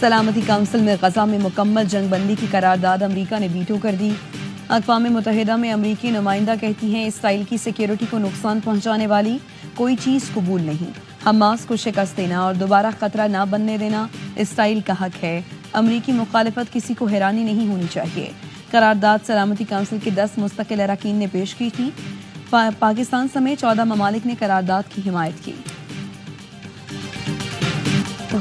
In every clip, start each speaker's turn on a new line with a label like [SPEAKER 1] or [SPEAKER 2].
[SPEAKER 1] سلامتی کونسل میں غزہ میں مکمل جنگ بندی کی قرارداد امریکہ نے ویٹو کر دی۔ اقوام متحدہ میں امریکی نمائندہ کہتی ہیں اسرائیل کی سیکیورٹی کو نقصان پہنچانے والی کوئی چیز قبول نہیں۔ حماس کو شکست دینا اور دوبارہ خطرہ نہ بننے دینا اسرائیل کا حق ہے۔ امریکی مخالفت کسی کو حیرانی نہیں ہونی چاہیے۔ قرارداد سلامتی کونسل کے 10 مستقل اراکین نے پیش کی تھی۔ پاکستان سمیت 14 ممالک نے قرارداد کی حمایت کی۔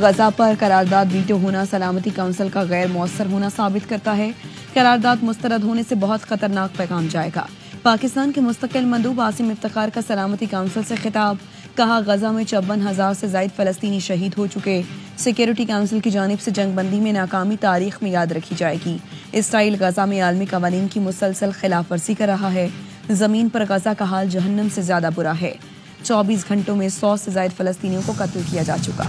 [SPEAKER 1] غزہ پر قرارداد ویٹو ہونا سلامتی کونسل کا غیر مؤثر ہونا ثابت کرتا ہے۔ قرارداد مسترد ہونے سے بہت خطرناک پیغام جائے گا۔ پاکستان کے مستقل مندوب عاصم افتخار کا سلامتی کونسل سے خطاب، کہا غزہ میں 54,000 سے زائد فلسطینی شہید ہو چکے۔ سیکیورٹی کونسل کی جانب سے جنگ بندی میں ناکامی تاریخ میں یاد رکھی جائے گی۔ اسرائیل غزہ میں عالمی قوانین کی مسلسل خلاف ورزی کر رہا ہے۔ زمین پر غزہ کا حال جہنم سے زیادہ برا ہے۔ 24 گھنٹوں میں 100 سے زائد فلسطینیوں کو قتل کیا جا چکا۔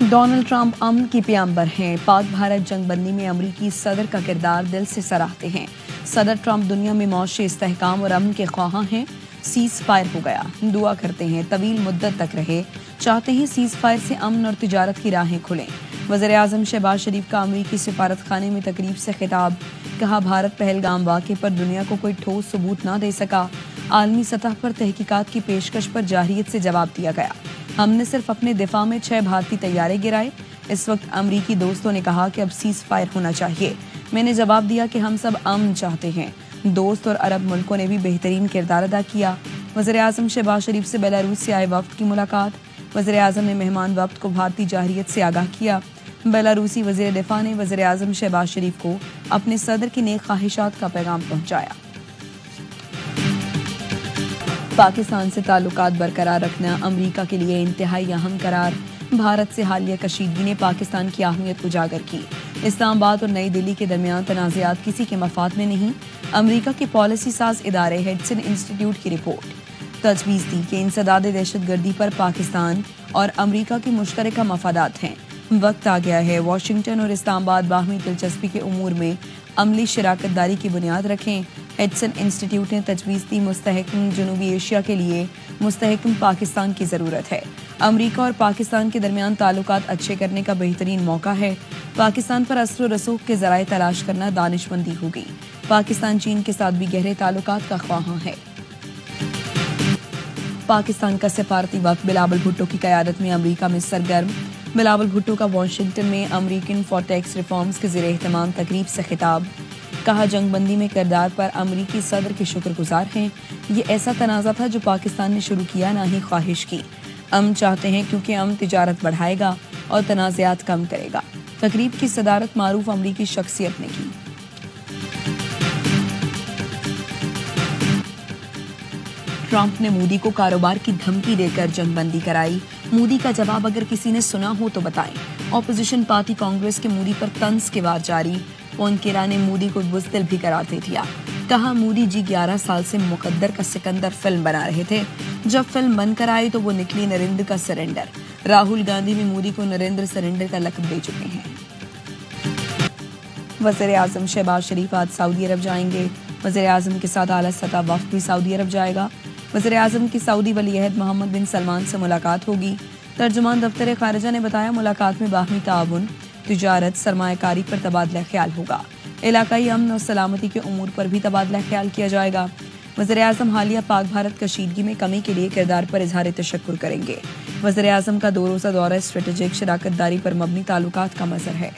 [SPEAKER 1] ڈونلڈ ٹرمپ امن کی پیامبر ہیں۔ پاک بھارت جنگ بندی میں امریکی صدر کا کردار دل سے سراہتے ہیں۔ صدر ٹرمپ دنیا میں معاشی استحکام اور امن کے خواہاں ہیں۔ سیز فائر ہو گیا، دعا کرتے ہیں طویل مدت تک رہے، چاہتے ہیں سیز فائر سے امن اور تجارت کی راہیں کھلیں۔ وزیر اعظم شہباز شریف کا امریکی سفارت خانے میں تقریب سے خطاب، کہا بھارت پہلگام واقعے پر دنیا کو کوئی ٹھوس ثبوت نہ دے سکا، عالمی سطح پر تحقیقات کی پیشکش پر جارحیت سے جواب دیا گیا۔ ہم نے صرف اپنے دفاع میں 6 بھارتی طیارے گرائے۔ اس وقت امریکی دوستوں نے کہا کہ اب سیز فائر ہونا چاہیے۔ میں نے جواب دیا کہ ہم سب امن چاہتے ہیں۔ دوست اور عرب ملکوں نے بھی بہترین کردار ادا کیا۔ وزیر اعظم شہباز شریف سے بیلاروس سے آئے وفد کی ملاقات، وزیر اعظم نے مہمان وفد کو بھارتی جارحیت سے آگاہ کیا۔ بیلاروسی وزیر دفاع نے وزیر اعظم شہباز شریف کو اپنے صدر کی نیک خواہشات کا پیغام پہنچایا۔ پاکستان سے تعلقات برقرار رکھنا امریکہ کے لیے انتہائی اہم قرار، بھارت سے حالیہ کشیدگی نے پاکستان کی اہمیت اجاگر کی۔ اسلام آباد اور نئی دہلی کے درمیان تنازعات کسی کے مفاد میں نہیں، امریکہ کے پالیسی ساز ادارے ہیڈسن انسٹی ٹیوٹ کی رپورٹ۔ تجویز دی کہ انسداد دہشت گردی پر پاکستان اور امریکہ کے مشترکہ مفادات ہیں۔ وقت آ گیا ہے واشنگٹن اور اسلام آباد باہمی دلچسپی کے امور میں عملی شراکت داری کی بنیاد رکھیں۔ ہیڈسن انسٹی ٹیوٹ نے تجویز دی مستحکم جنوبی ایشیا کے لیے مستحکم پاکستان کی ضرورت ہے۔ امریکہ اور پاکستان کے درمیان تعلقات اچھے کرنے کا بہترین موقع ہے۔ پاکستان پر اثر و رسوخ کے ذرائع تلاش کرنا دانش مندی ہوگی۔ پاکستان چین کے ساتھ بھی گہرے تعلقات کا خواہاں ہے۔ پاکستان کا سفارتی وفد بلاول بھٹو کی قیادت میں امریکہ میں سرگرم، بلاول بھٹو کا واشنگٹن میں امریکن فار ٹیکس ریفارمز کے زیر اہتمام تقریب سے خطاب، کہا جنگ بندی میں کردار پر امریکی صدر کے شکر گزار ہیں۔ یہ ایسا تنازع تھا جو پاکستان نے شروع کیا، نہ ہی خواہش کی۔ امن چاہتے ہیں کیونکہ امن تجارت بڑھائے گا اور تنازعات کم کرے گا۔ تقریب کی صدارت معروف امریکی شخصیت نے کی۔ ٹرمپ نے مودی کو کاروبار کی دھمکی دے کر جنگ بندی کرائی، مودی کا جواب اگر کسی نے سنا ہو تو بتائیں۔ اپوزیشن پارٹی کانگریس کے مودی پر طنز کے وار جاری، پونکیرا نے مودی کو بزدل بھی قرار دے دیا، کہا مودی جی 11 سال سے مقدر کا سکندر فلم بنا رہے تھے، جب فلم بن کر آئی تو وہ نکلی نریندر کا سرنڈر۔ راہل گاندھی بھی مودی کو نریندر سرنڈر کا لقب دے چکے ہیں۔ وزیر اعظم شہباز شریف آج سعودی عرب جائیں گے۔ وزیر اعظم کے ساتھ اعلیٰ سطح وفد بھی سعودی عرب جائے گا۔ وزیر اعظم کی سعودی ولی عہد محمد بن سلمان سے ملاقات ہوگی۔ ترجمان دفتر خارجہ نے بتایا ملاقات میں باہمی تعاون، تجارت، سرمایہ کاری پر تبادلہ خیال ہوگا۔ علاقائی امن اور سلامتی کے امور پر بھی تبادلہ خیال کیا جائے گا۔ وزیر اعظم حالیہ پاک بھارت کشیدگی میں کمی کے لیے کردار پر اظہار تشکر کریں گے۔ وزیر اعظم کا 2 روزہ دورہ اسٹریٹجک شراکت داری پر مبنی تعلقات کا مظہر ہے۔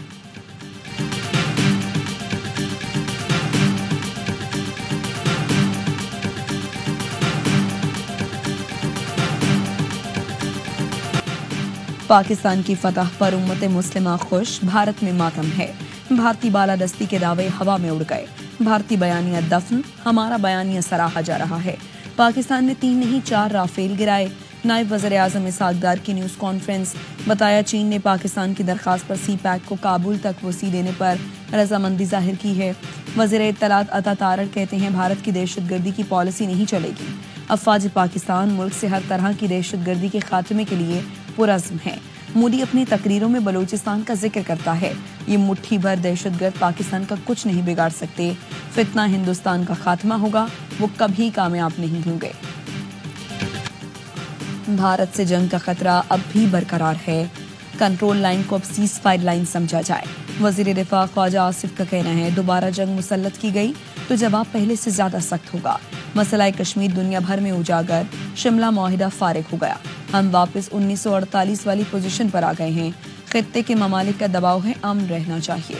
[SPEAKER 1] پاکستان کی فتح پر امت مسلمہ خوش، بھارت میں ماتم ہے، بھارتی بالادستی کے دعوے ہوا میں اڑ گئے، بھارتی بیانیہ دفن، ہمارا بیانیہ سراہا جا رہا ہے۔ پاکستان نے 3 نہیں 4 رافیل گرائے، نائب وزیر اعظم اسحاق ڈار کی نیوز کانفرنس، بتایا چین نے پاکستان کی درخواست پر سی پیک کو کابل تک وسیع دینے پر رضامندی ظاہر کی ہے۔ وزیر اطلاعات عطا تارڑ کہتے ہیں بھارت کی دہشت گردی کی پالیسی نہیں چلے گی، افواج پاکستان ملک سے ہر طرح کی دہشت گردی کے خاتمے کے لیے پرعزم ہے۔ مودی اپنی تقریروں میں بلوچستان کا ذکر کرتا ہے، یہ مٹھی بھر دہشت گرد پاکستان کا کچھ نہیں بگاڑ سکتے، فتنہ ہندوستان کا خاتمہ ہوگا، وہ کبھی کامیاب نہیں ہوں گے۔ بھارت سے جنگ کا خطرہ اب بھی برقرار ہے، کنٹرول لائن کو اب سیز فائر لائن سمجھا جائے۔ وزیر دفاع خواجہ آصف کا کہنا ہے دوبارہ جنگ مسلط کی گئی تو جواب پہلے سے زیادہ سخت ہوگا۔ مسئلہ کشمیر دنیا بھر میں اجاگر، شملہ معاہدہ فارغ ہو گیا، ہم واپس 1948 والی پوزیشن پر آ گئے ہیں، خطے کے ممالک کا دباؤ ہے، امن رہنا چاہیے۔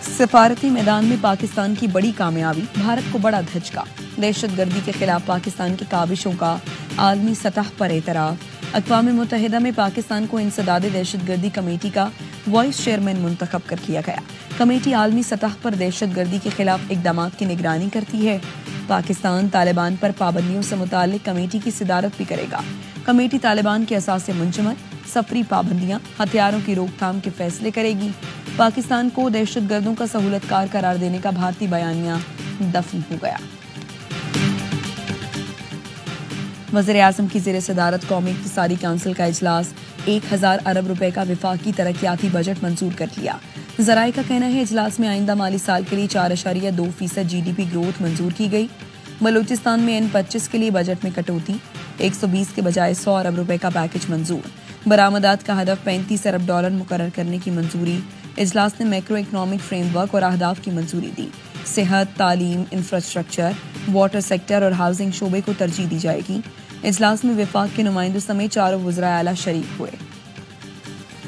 [SPEAKER 1] سفارتی میدان میں پاکستان کی بڑی کامیابی، بھارت کو بڑا دھچکا، دہشت گردی کے خلاف پاکستان کی کاوشوں کا عالمی سطح پر اعتراف۔ اقوام متحدہ میں پاکستان کو انسداد دہشت گردی کمیٹی کا وائس چیئرمین منتخب کر کیا گیا۔ کمیٹی عالمی سطح پر دہشت گردی کے خلاف اقدامات کی نگرانی کرتی ہے۔ پاکستان طالبان پر پابندیوں سے متعلق کمیٹی کی صدارت بھی کرے گا۔ کمیٹی طالبان کے اثاثے منجمد، سفری پابندیاں، ہتھیاروں کی روک تھام کے فیصلے کرے گی۔ پاکستان کو دہشت گردوں کا سہولت کار قرار دینے کا بھارتی بیانیہ دفن ہو گیا۔ وزیر اعظم کی زیر صدارت قومی اقتصادی کونسل کا اجلاس 1000 ارب روپے کا وفاقی ترقیاتی بجٹ منظور کر لیا۔ ذرائع کا کہنا ہے اجلاس میں آئندہ مالی سال کے لیے 4.2% جی ڈی پی گروتھ منظور کی گئی۔ بلوچستان میں N25 کے لیے بجٹ میں کٹوتی، 120 کے بجائے 100 ارب روپے کا پیکج منظور۔ برآمدات کا ہدف $35 ارب مقرر کرنے کی منظوری۔ اجلاس نے میکرو اکنامک فریم ورک اور اہداف کی منظوری دی۔ صحت، تعلیم، انفراسٹرکچر، واٹر سیکٹر اور ہاؤسنگ شعبے کو ترجیح دی جائے گی۔ اجلاس میں وفاق کے نمائندوں سمیت 4 وزراء اعلیٰ شریک ہوئے۔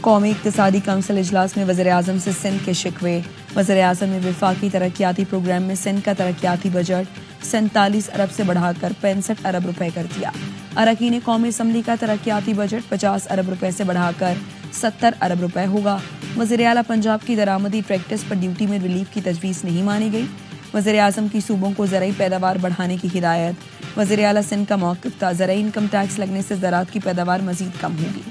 [SPEAKER 1] قومی اقتصادی کونسل اجلاس میں وزیر اعظم سے سندھ کے شکوے۔ وزیر اعظم نے وفاقی ترقیاتی پروگرام میں سندھ کا ترقیاتی بجٹ 47 ارب سے بڑھا کر 65 ارب روپے کر دیا۔ اراکین قومی اسمبلی کا ترقیاتی بجٹ 50 ارب روپے سے بڑھا کر 70 ارب روپے ہوگا۔ وزیر اعلیٰ پنجاب کی درآمدی پریکٹس پر ڈیوٹی میں ریلیف کی تجویز نہیں مانی گئی۔ وزیر اعظم کی صوبوں کو زرعی پیداوار بڑھانے کی ہدایت۔ وزیر اعلیٰ سندھ کا موقف تھا زرعی انکم ٹیکس لگنے سے زراعت کی پیداوار مزید کم ہوگی۔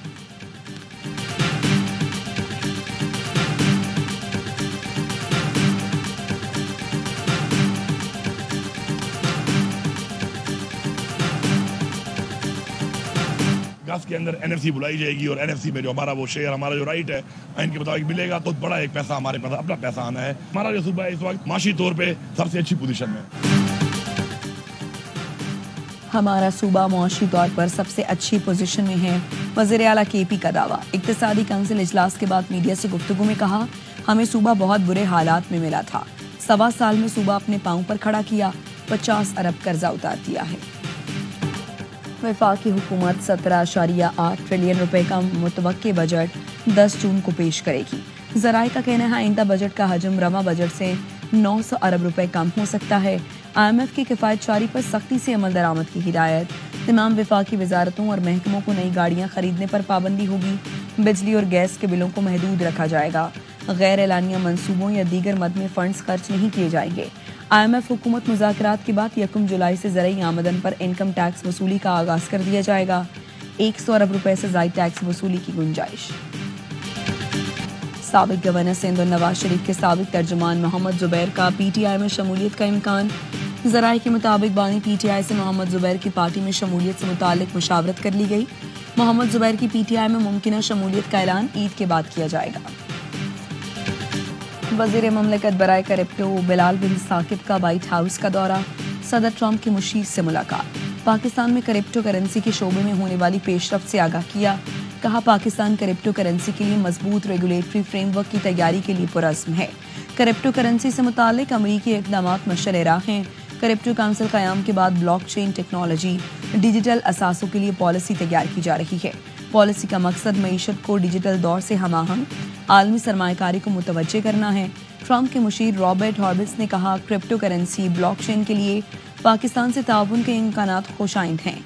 [SPEAKER 2] گاس کے اندر NFC بلائی جائے گی اور NFC میں جو ہمارا وہ شیئر، ہمارا جو رائٹ ہے آئین کے مطابق ملے گا تو بڑا ایک پیسہ ہمارے پاس اپنا پیسہ آنا ہے۔ ہمارا جو صوبہ ہے اس وقت معاشی طور پہ سب سے اچھی پوزیشن میں۔
[SPEAKER 1] ہمارا صوبہ معاشی طور پر سب سے اچھی پوزیشن میں ہے، وزیر اعلیٰ KP کا دعویٰ۔ اقتصادی کونسل اجلاس کے بعد میڈیا سے گفتگو میں کہا ہمیں صوبہ بہت برے حالات میں ملا تھا، 1.25 سال میں صوبہ اپنے پاؤں پر کھڑا کیا، 50 ارب قرضہ اتار دیا ہے۔ وفاقی حکومت 17.8 ٹریلین روپے کا متوقع بجٹ 10 جون کو پیش کرے گی۔ ذرائع کا کہنا ہے آئندہ بجٹ کا حجم رواں بجٹ سے 900 ارب روپے کم ہو سکتا ہے۔ IMF کی کفایت جاری پر سختی سے عمل درآمد کی ہدایت۔ تمام وفاقی وزارتوں اور محکموں کو نئی گاڑیاں خریدنے پر پابندی ہوگی۔ بجلی اور گیس کے بلوں کو محدود رکھا جائے گا۔ غیر اعلانیہ منصوبوں یا دیگر مد میں فنڈز خرچ نہیں کیے جائیں گے۔ IMF حکومت مذاکرات کے بعد 1 جولائی سے زرعی آمدن پر انکم ٹیکس وصولی کا آغاز کر دیا جائے گا۔ 100 ارب روپے سے زائد ٹیکس وصولی کی گنجائش۔ سابق گورنر سندھ اور نواز شریف کے سابق ترجمان محمد زبیر کا PTI میں شمولیت کا امکان۔ ذرائع کے مطابق بانی PTI سے محمد زبیر کی پارٹی میں شمولیت سے متعلق مشاورت کر لی گئی۔ محمد زبیر کی PTI میں ممکنہ شمولیت کا اعلان عید کے بعد کیا جائے گا۔ وزیر مملکت برائے کرپٹو بلال بن ثاقب کا وائٹ ہاؤس کا دورہ، صدر ٹرمپ کے مشیر سے ملاقات۔ پاکستان میں کرپٹو کرنسی کے شعبے میں ہونے والی پیش رفت سے آگاہ کیا، کہا پاکستان کرپٹو کرنسی کے لیے مضبوط ریگولیٹری فریم ورک کی تیاری کے لیے پرعزم ہے۔ کرپٹو کرنسی سے متعلق امریکی اقدامات مشعل راہ ہیں۔ کرپٹو کونسل قیام کے بعد بلاک چین ٹیکنالوجی، ڈیجیٹل اثاثوں کے لیے پالیسی تیار کی جا رہی ہے۔ پالیسی کا مقصد معیشت کو ڈیجیٹل دور سے ہم آہنگ عالمی سرمایہ کاری کو متوجہ کرنا ہے۔ ٹرمپ کے مشیر رابرٹ ہاربس نے کہا کرپٹو کرنسی بلاک چین کے لیے پاکستان سے تعاون کے امکانات خوش آئند ہیں۔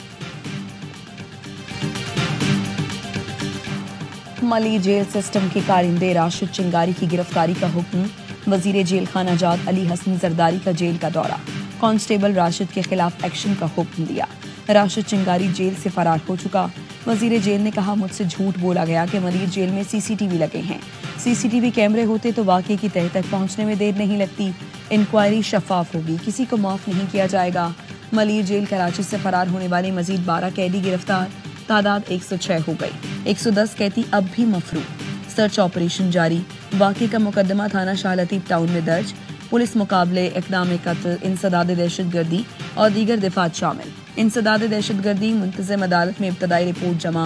[SPEAKER 1] ملی جیل سسٹم کے کارندے راشد چنگاری کی گرفتاری کا حکم، وزیر جیل خانہ جات علی حسن زرداری کا جیل کا دورہ، کانسٹیبل راشد کے خلاف ایکشن کا حکم دیا۔ راشد چنگاری جیل سے فرار ہو چکا۔ وزیر جیل نے کہا مجھ سے جھوٹ بولا گیا کہ ملیر جیل میں CCTV لگے ہیں، CCTV کیمرے ہوتے تو واقعے کی تہہ تک پہنچنے میں دیر نہیں لگتی، انکوائری شفاف ہوگی، کسی کو معاف نہیں کیا جائے گا۔ ملیر جیل کراچی سے فرار ہونے والے مزید 12 قیدی گرفتار، تعداد 106 ہو گئی، 110 قیدی اب بھی مفرور۔ سرچ آپریشن جاری، واقعے کا مقدمہ تھانہ شاہ لطیف ٹاؤن میں درج، پولیس مقابلے، اقدام قتل، انسداد دہشت گردی اور دیگر دفعات شامل۔ انسداد دہشت گردی، منتظم عدالت میں ابتدائی رپورٹ جمع،